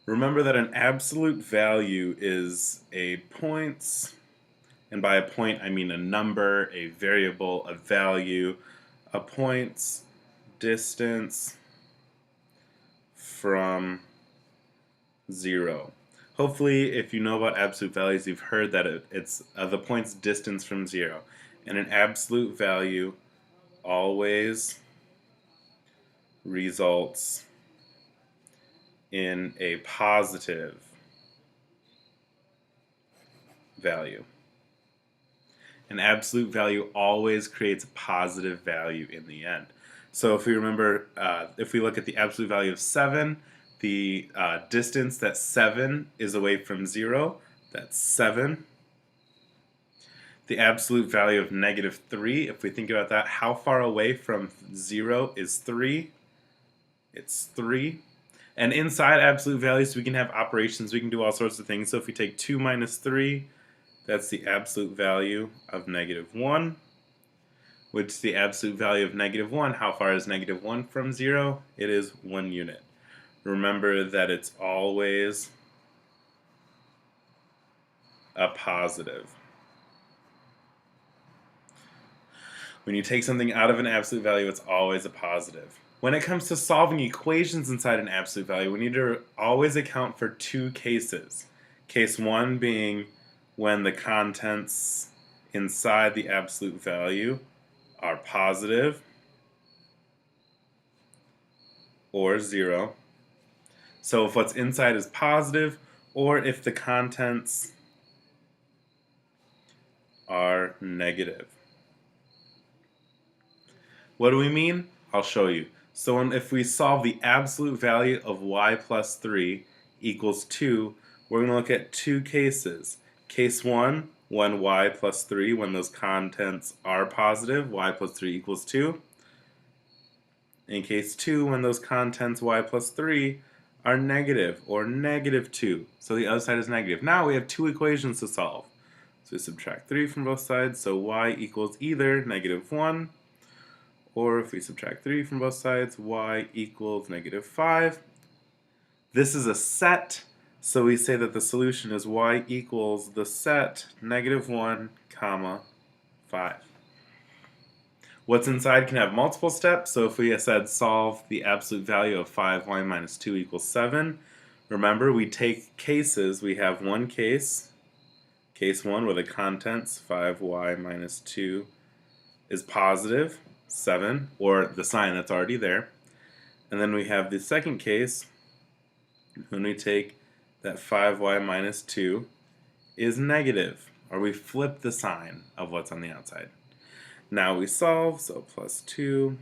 Remember that an absolute value is a points, and by a point I mean a number, a variable, a value, a points distance from 0. Hopefully, if you know about absolute values, you've heard that it's the point's distance from 0. And an absolute value always results in a positive value. An absolute value always creates a positive value in the end. So if we remember, if we look at the absolute value of 7, the distance that 7 is away from 0, that's 7. The absolute value of negative 3, if we think about that, how far away from 0 is 3? It's 3. And inside absolute values, we can have operations, we can do all sorts of things. So if we take 2 minus 3, that's the absolute value of negative 1, which is the absolute value of negative 1. How far is negative 1 from 0? It is 1 unit. Remember that it's always a positive. When you take something out of an absolute value, it's always a positive. When it comes to solving equations inside an absolute value, we need to always account for two cases. Case 1 being when the contents inside the absolute value are positive or 0. So if what's inside is positive, or if the contents are negative. What do we mean? I'll show you. So if we solve the absolute value of y plus 3 equals 2, we're going to look at two cases. Case 1, when y plus 3, when those contents are positive, y plus 3 equals 2. In case 2, when those contents y plus 3 are negative, or negative 2. So the other side is negative. Now we have two equations to solve. So we subtract 3 from both sides, so y equals either negative 1, or if we subtract 3 from both sides, y equals negative 5. This is a set, so we say that the solution is y equals the set negative 1, comma 5. What's inside can have multiple steps, so if we said solve the absolute value of 5y minus 2 equals 7, remember we take cases. We have one case, case 1, where the contents 5y minus 2 is positive, 7, or the sign that's already there. And then we have the second case when we take that 5y minus 2 is negative, or we flip the sign of what's on the outside. Now we solve, so plus 2,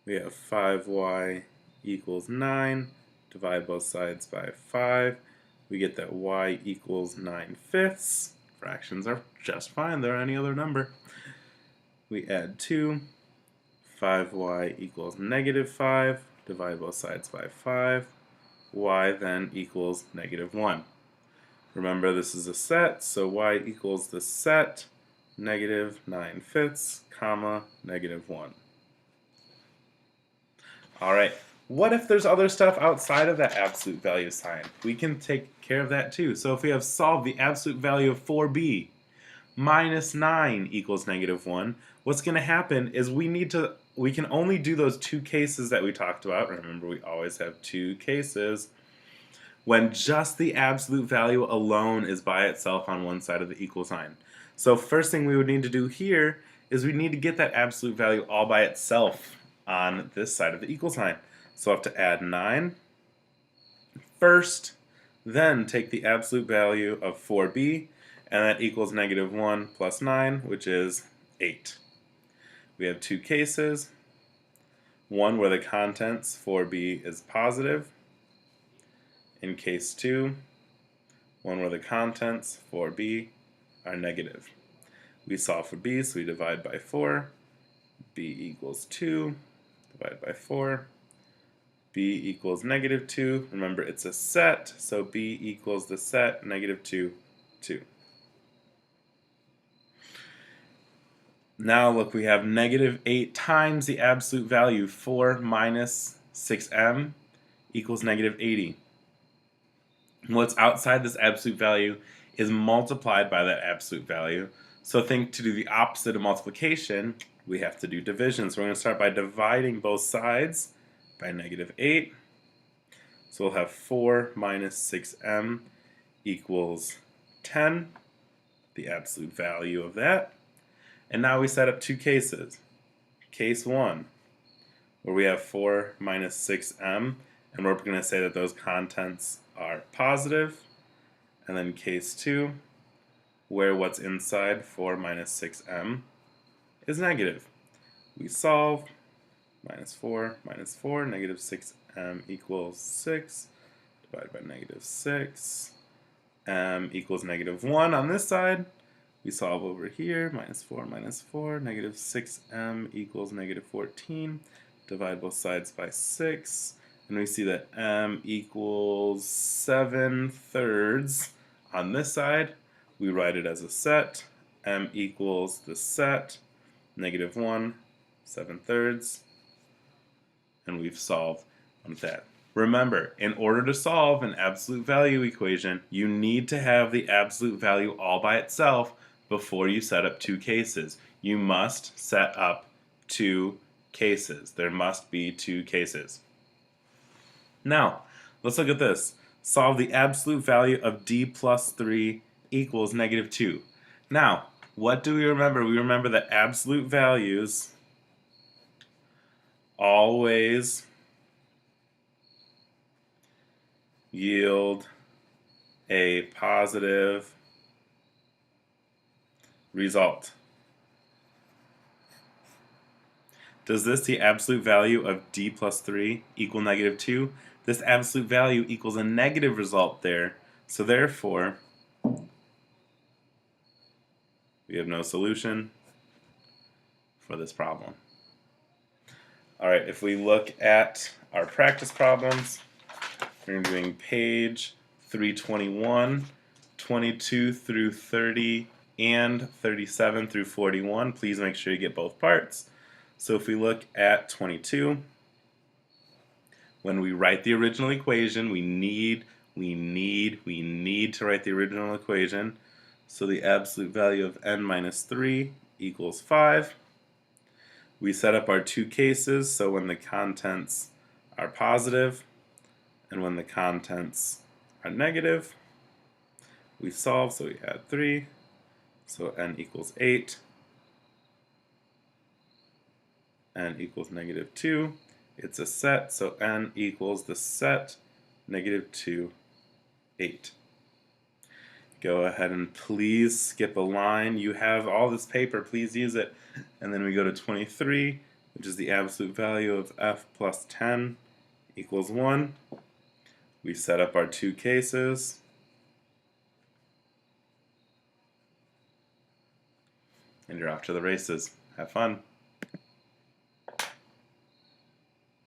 we have 5y equals 9, divide both sides by 5, we get that y equals 9/5. Fractions are just fine, they're any other number. We add 2, 5y equals negative 5, divide both sides by 5, y then equals negative 1. Remember this is a set, so y equals the set negative 9/5, comma, negative 1. Alright, what if there's other stuff outside of that absolute value sign? We can take care of that too. So if we have solved the absolute value of 4b minus 9 equals negative 1, what's going to happen is we can only do those two cases that we talked about. Remember, we always have two cases when just the absolute value alone is by itself on one side of the equal sign. So first thing we would need to do here is we need to get that absolute value all by itself on this side of the equal sign. So I have to add 9 first, then take the absolute value of 4b, and that equals negative 1 plus 9, which is 8. We have two cases, one where the contents 4b is positive, in case 2, one where the contents 4b are negative. We solve for b, so we divide by 4, b equals 2, divide by 4, b equals negative 2. Remember, it's a set, so b equals the set negative 2, 2. Now look, we have negative 8 times the absolute value, 4 minus 6m equals negative 80. What's outside this absolute value is multiplied by that absolute value. So think to do the opposite of multiplication, we have to do division. So we're going to start by dividing both sides by -8. So we'll have 4 minus 6m equals 10, the absolute value of that. And now we set up two cases. Case 1, where we have 4 minus 6m, and we're going to say that those contents are positive. And then case 2, where what's inside 4 minus 6m is negative. We solve. Minus 4, negative 6m equals 6, divided by negative 6, m equals -1 on this side. We solve over here, minus 4, negative 6m equals -14, divide both sides by 6, and we see that m equals 7/3 on this side. We write it as a set, m equals the set, -1, 7/3, and we've solved on that. Remember, in order to solve an absolute value equation, you need to have the absolute value all by itself before you set up two cases. You must set up two cases. There must be two cases. Now, let's look at this. Solve the absolute value of d plus 3 equals -2. Now, what do we remember? We remember that absolute values always yield a positive result. Does this, the absolute value of d plus 3, equal -2? This absolute value equals a negative result there, so therefore we have no solution for this problem. Alright, if we look at our practice problems, we're doing page 321, 22 through 30, and 37 through 41. Please make sure you get both parts. So if we look at 22, when we write the original equation, we need to write the original equation. So the absolute value of n minus 3 equals 5. We set up our two cases, so when the contents are positive and when the contents are negative, we solve, so we add 3, so n equals 8, n equals -2. It's a set, so n equals the set -2, 8. Go ahead and please skip a line. You have all this paper, please use it. And then we go to 23, which is the absolute value of f plus 10 equals 1. We set up our two cases. And you're off to the races. Have fun.